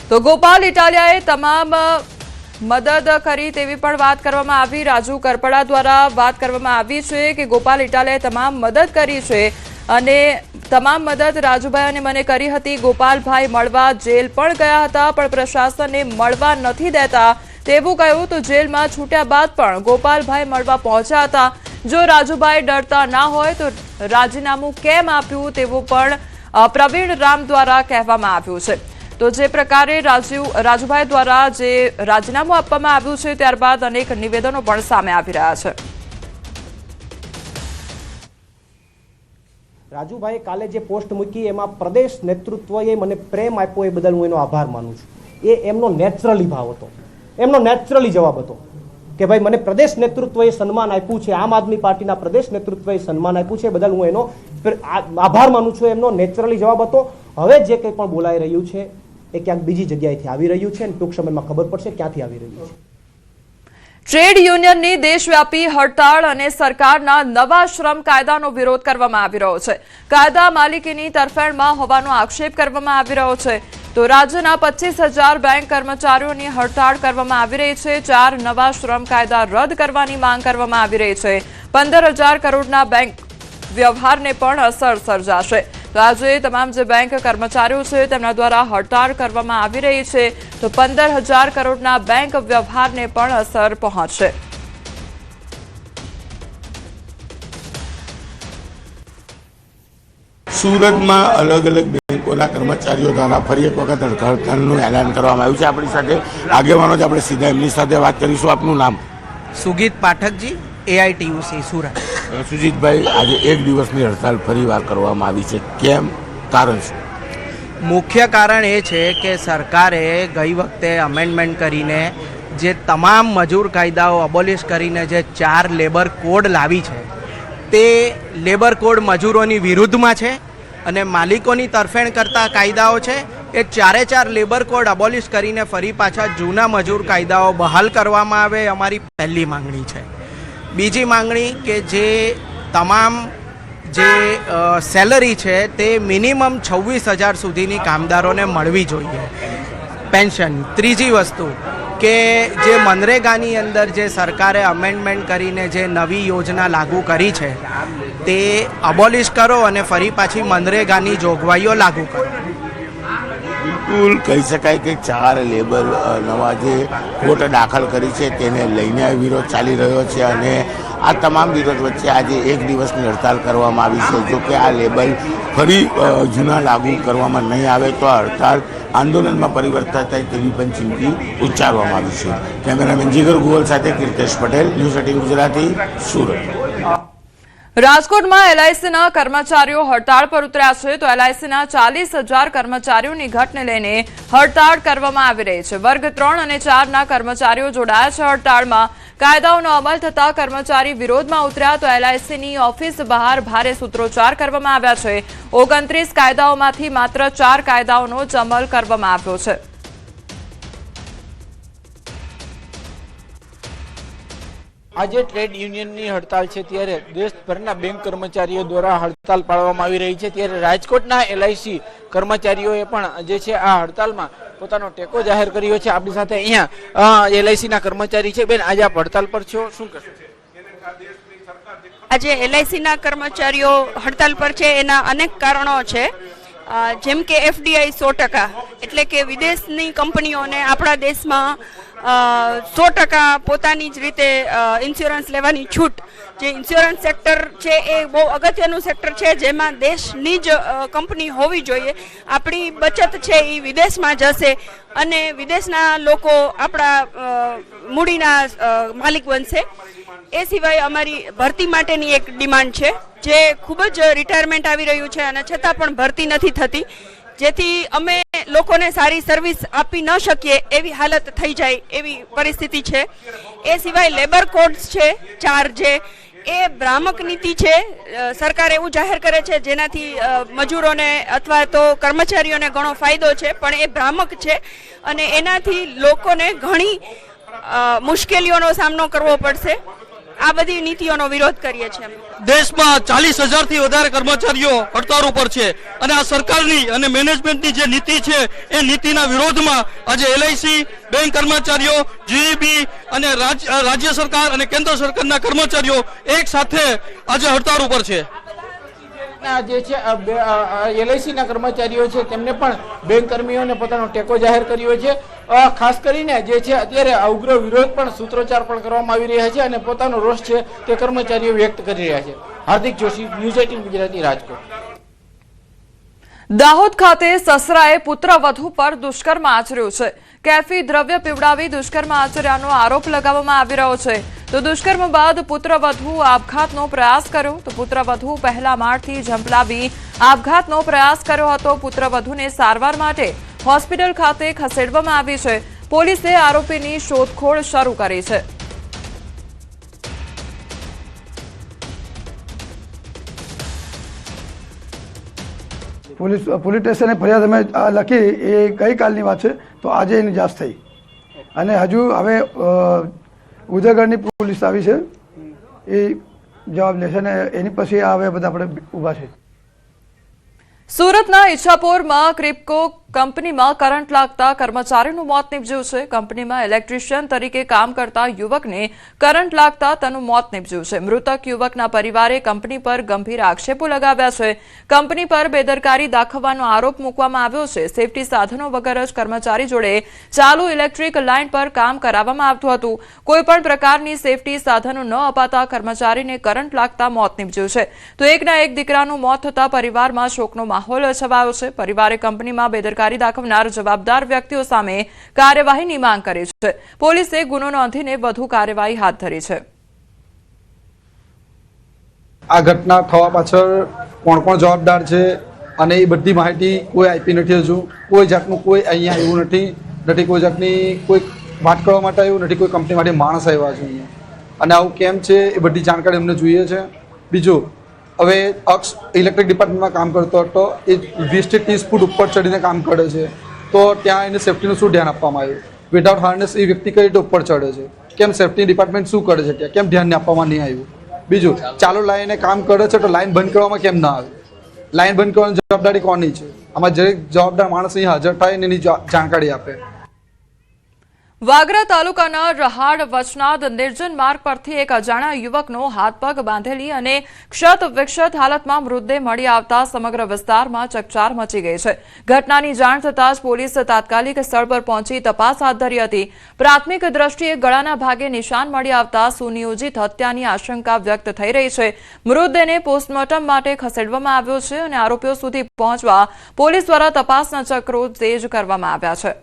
તો ગોપાલ ઇટાલિયાએ તમામ મદદ કરી તેવી પણ વાત કરવામાં આવી। રાજુ કરપડા દ્વારા વાત કરવામાં આવી છે કે ગોપાલ ઇટાલિયાએ તમામ મદદ કરી છે અને તમામ મદદ રાજુભાઈ અને મને કરી હતી। ગોપાલભાઈ મળવા જેલ પણ ગયા હતા પણ પ્રશાસનને મળવા નથી દેતા તેવું કહ્યું। તો જેલમાં છૂટ્યા બાદ પણ ગોપાલભાઈ મળવા પહોંચ્યા હતા। જો રાજુભાઈ ડરતા ના હોય તો રાજીનામું કેમ આપ્યું તેવું પણ પ્રવીણ રામ દ્વારા કહેવામાં આવ્યું છે। તો જે પ્રકારે રાજુભાઈ દ્વારા જે રાજીનામું આપવામાં આવ્યું છે ત્યારબાદ અનેક નિવેદનો પણ સામે આવી રહ્યા છે। રાજુભાઈએ કાલે જે પોસ્ટ મૂકી એમાં પ્રદેશ નેતૃત્વએ મને પ્રેમ આપ્યો એ બદલ હું એનો આભાર માનું છું। એ એમનો નેચરલી ભાવ હતો, એમનો નેચરલી જવાબ હતો કે ભાઈ મને પ્રદેશ નેતૃત્વએ સન્માન આપ્યું છે, આમ આદમી પાર્ટીના પ્રદેશ નેતૃત્વએ સન્માન આપ્યું છે, બદલ હું એનો આભાર માનું છું। એમનો નેચરલી જવાબ હતો। હવે જે કંઈ પણ બોલાઈ રહ્યું છે એ ક્યાંક બીજી જગ્યાએથી આવી રહ્યું છે અને ટૂંક સમયમાં ખબર પડશે ક્યાંથી આવી રહ્યું છે। ટ્રેડ યુનિયનની દેશવ્યાપી હડતાળ અને સરકારના નવા શ્રમ કાયદાનો વિરોધ કરવામાં આવી રહ્યો છે। કાયદા માલિકીની તરફેણમાં હોવાનો આક્ષેપ કરવામાં આવી રહ્યો છે। તો રાજ્યના 25,000 બેંક કર્મચારીઓની હડતાળ કરવામાં આવી રહી છે। 4 નવા શ્રમ કાયદા રદ કરવાની માંગ કરવામાં આવી રહી છે। 15,000 કરોડના બેંક વ્યવહારને પણ અસર સર્જાશે। તો આજે તમામ જે બેંક કર્મચારીઓ છે તેમના દ્વારા હડતાળ કરવામાં આવી રહી છે। તો 15,000 કરોડના બેંક વ્યવહારને પણ અસર પહોંચશે। સુરતમાં અલગ અલગ બેંકોના કર્મચારીઓ દ્વારા ફરી એક વખત હડતાળનું એલાન કરવામાં આવ્યું છે। આપણી સાથે આગેવાનો જ આપણે સીધા એમની સાથે વાત કરીશું। આપનું નામ? સુગીત પાઠકજી, AITUC સુરત। સુજીતભાઈ, આજે એક દિવસની હડતાળ ફરીવાર કરવામાં આવી છે, કેમ, કારણ શું? મુખ્ય કારણ એ છે કે સરકારે ગઈ વખતે અમેન્ડમેન્ટ કરીને જે તમામ મજૂર કાયદાઓ અબોલિશ કરીને જે 4 લેબર કોડ લાવી છે તે લેબર કોડ મજૂરોની વિરુદ્ધમાં છે અને માલિકોની તરફેણ કરતા કાયદાઓ છે એ 4 લેબર કોડ અબોલિશ કરીને ફરી પાછા જૂના મજૂર કાયદાઓ બહાલ કરવામાં આવે, અમારી પહેલી માંગણી છે। બીજી માંગણી કે જે તમામ જે સેલરી છે તે મિનિમમ 26,000 સુધીની કામદારોને મળવી જોઈએ પેન્શન। ત્રીજી વસ્તુ કે જે મનરેગાની અંદર જે સરકારે અમેન્ડમેન્ટ કરીને જે નવી યોજના લાગુ કરી છે તે અબોલિશ કરો અને ફરી પાછી મનરેગાની જોગવાઈઓ લાગુ કરો। બિલકુલ કહી શકાય કે 4 લેબર નવા જે કોર્ટ દાખલ કરી છે તેને લઈને વિરોધ ચાલી રહ્યો છે અને આ તમામ વિરોધ વચ્ચે આજે એક દિવસની હડતાળ કરવામાં આવી છે। જો કે આ લેબલ ફરી જૂના લાગુ કરવામાં નહીં આવે તો આ હડતાળ આંદોલનમાં પરિવર્તન થાય તેવી પણ ચીમકી ઉચ્ચારવામાં આવી છે। કેમેરામેન જીગર ગોવલ સાથે કીર્તેશ પટેલ, ન્યૂઝ 18 ગુજરાતી, સુરત। રાજકોટમાં LICના કર્મચારીઓ હડતાળ પર ઉતર્યા છે। તો LICના 40,000 કર્મચારીઓની ઘટને લઈને હડતાળ કરવામાં આવી રહી છે। વર્ગ 3 અને 4ના કર્મચારીઓ જોડાયા છે હડતાળમાં। કાયદાઓનો અમલ થતા કર્મચારી વિરોધમાં ઉતર્યા। તો LICની ઓફિસ બહાર ભારે સૂત્રોચ્ચાર કરવામાં આવ્યા છે। 29 કાયદાઓમાંથી માત્ર 4 કાયદાઓનો જ અમલ કરવામાં આવ્યો છે। આજે ટ્રેડ યુનિયનની હડતાલ છે ત્યારે દેશભરના બેંક કર્મચારીઓ દ્વારા હડતાલ પાડવામાં આવી રહી છે। ત્યારે રાજકોટના LIC કર્મચારીઓએ પણ જે છે આ હડતાલમાં પોતાનો ટેકો જાહેર કર્યો છે। આપણી સાથે અહીંયા LICના કર્મચારી છે। બેન, આજે આપ હડતાલ પર છો, શું કહેશો? આજે LICના કર્મચારીઓ હડતાલ પર છે એના અનેક કારણો છે, જેમ કે FDI 100%, એટલે કે વિદેશની કંપનીઓને આપણા દેશમાં 100% પોતાની જ રીતે ઇન્સ્યોરન્સ લેવાની છૂટ। જે ઇન્સ્યોરન્સ સેક્ટર છે એ બહુ અગત્યનું સેક્ટર છે જેમાં દેશની જ કંપની હોવી જોઈએ। આપણી બચત છે એ વિદેશમાં જશે અને વિદેશના લોકો આપણા મૂડીના માલિક બનશે। એ સિવાય અમારી ભરતી માટેની એક ડિમાન્ડ છે, જે ખૂબ જ રિટાયરમેન્ટ આવી રહ્યું છે અને છતાં પણ ભરતી નથી થતી, જેથી અમે લોકોને સારી સર્વિસ આપી ન શકીએ એવી હાલત થઈ જાય એવી પરિસ્થિતિ છે। એ સિવાય લેબર કોડ્સ છે 4 જે એ ભ્રામક નીતિ છે। સરકાર એવું જાહેર કરે છે જેનાથી મજૂરોને અથવા તો કર્મચારીઓને ઘણો ફાયદો છે, પણ એ ભ્રામક છે અને એનાથી લોકોને ઘણી મુશ્કેલીઓનો સામનો કરવો પડશે। આ બધી નીતિઓનો વિરોધ કરીએ છીએ. દેશમાં 40,000 થી વધારે કર્મચારીઓ હડતાળ ઉપર છે અને આ સરકારની અને મેનેજમેન્ટની જે નીતિ છે એ નીતિના વિરોધમાં આજે એલઆઈસી, બેંક કર્મચારીઓ, જીઈબી અને રાજ્ય સરકાર અને કેન્દ્ર સરકારના કર્મચારીઓ એક સાથે આજે હડતાળ ઉપર છે. જે છે એલઆઈસી ના કર્મચારીઓ છે તેમને પણ બેંક કર્મીઓને પોતાનો ટેકો જાહેર કર્યો છે. ખાસ કરીને જે છે અત્યારે ઉગ્ર વિરોધ પણ સૂત્રોચ્ચાર પણ કરવામાં આવી રહ્યા છે અને પોતાનો રોષ છે તે કર્મચારીઓ વ્યક્ત કરી રહ્યા છે. હાર્દિક જોશી, ન્યૂઝ 18 ગુજરાતી, રાજકોટ. દાહોદ ખાતે સસરાએ પુત્રવધુ પર દુષ્કર્મ આચર્યું છે. કેફી દ્રવ્ય પીવડાવી દુષ્કર્મ આચર્યાનો આરોપ લગાવવામાં આવી રહ્યો છે. તો દુષ્કર્મ બાદ પુત્રવધુ આપઘાતનો પ્રયાસ કર્યો. તો પુત્રવધુ પહેલા માળથી ઝંપલાવી આપઘાતનો પ્રયાસ કર્યો હતો. પુત્રવધુને સારવાર માટે હોસ્પિટલ ખાતે ખસેડવામાં આવી છે. પોલીસે આરોપીની શોધખોળ શરૂ કરી છે. પોલીસ સ્ટેશને ફરિયાદ અમે લખી એ ગઈકાલની વાત છે. તો આજે એની જાંચ થઈ અને હજુ હવે ઉદયગઢની પોલીસ આવી છે, એ જવાબ લેશે ને એની પછી હવે બધા આપણે ઊભા છે. સુરતના ઈચ્છાપોરમાં ક્રિપ્કો કંપનીમાં કરંટ લાગતા કર્મચારીનું મોત નીપજ્યું છે. કંપનીમાં ઇલેક્ટ્રિશિયન તરીકે કામ કરતા યુવકને કરંટ લાગતા તેનું મોત નીપજ્યું છે. મૃતક યુવકના પરિવારે કંપની પર ગંભીર આક્ષેપો લગાવ્યા છે. કંપની પર બેદરકારી દાખવવાનો આરોપ મૂકવામાં આવ્યો છે. સેફટી સાધનો વગર જ કર્મચારી જોડે ચાલુ ઇલેક્ટ્રિક લાઇન પર કામ કરાવવામાં આવતું હતું. કોઈપણ પ્રકારની સેફટી સાધનો ન અપાતા કર્મચારીને કરંટ લાગતા મોત નીપજ્યું છે. તો એકના એક દીકરાનું મોત થતા પરિવારમાં શોકનો માહોલ છવાયો છે. પરિવારે કંપનીમાં બેદરકારી દાખવનાર જવાબદાર વ્યક્તિઓ સામે કાર્યવાહીની માંગ કરી છે. પોલીસે ગુનો નોંધીને વધુ કાર્યવાહી હાથ ધરી છે. આ ઘટના થવા પાછળ કોણ કોણ જવાબદાર છે અને એ બધી માહિતી કોઈ આપી નથી. હજુ કોઈ જાતનું કોઈ અહીંયા એવું નથી કોઈ જાતની કોઈ વાત કરવા માટે આવ્યું નથી, કોઈ કંપની માટે માણસ આવ્યા છે અહીંયા અને આવું કેમ છે એ બધી જાણકારી અમને જોઈએ છે. બીજું, હવે અક્ષ ઇલેક્ટ્રિક ડિપાર્ટમેન્ટમાં કામ કરતો હતો, એ 20 થી 30 ફૂટ ઉપર ચડીને કામ કરે છે. તો ત્યાં એને સેફ્ટીનું શું ધ્યાન આપવામાં આવ્યું? વિધાઉટ હાર્નેસ એ વ્યક્તિ કઈ રીતે ઉપર ચડે છે? કેમ સેફ્ટી ડિપાર્ટમેન્ટ શું કરે છે? કેમ ધ્યાન આપવામાં નહીં આવ્યું? બીજું, ચાલુ લાઈને કામ કરે છે તો લાઈન બંધ કરવામાં કેમ ના આવે? લાઈન બંધ કરવાની જવાબદારી કોની છે? આમાં દરેક જવાબદાર માણસ અહીં હાજર થાય અને એની જાણકારી આપે. વાગરા તાલુકાના રહાડ વચનાદ નિર્જન માર્ગ પરથી એક અજાણ્યા યુવકનો હાથ પગ બાંધેલી અને ક્ષત વિક્ષત હાલતમાં મૃતદેહ મળી આવતા સમગ્ર વિસ્તારમાં ચકચાર મચી ગઈ છે. ઘટનાની જાણ થતાં જ પોલીસ તાત્કાલિક સ્થળ પર પહોંચી તપાસ હાથ ધરી હતી. પ્રાથમિક દ્રષ્ટિએ ગળાના ભાગે નિશાન મળી આવતા સુનિયોજિત હત્યાની આશંકા વ્યક્ત થઈ રહી છે. મૃતદેહને પોસ્ટમોર્ટમ માટે ખસેડવામાં આવ્યો છે અને આરોપીઓ સુધી પહોંચવા પોલીસ દ્વારા તપાસના ચક્રો તેજ કરવામાં આવ્યા છે.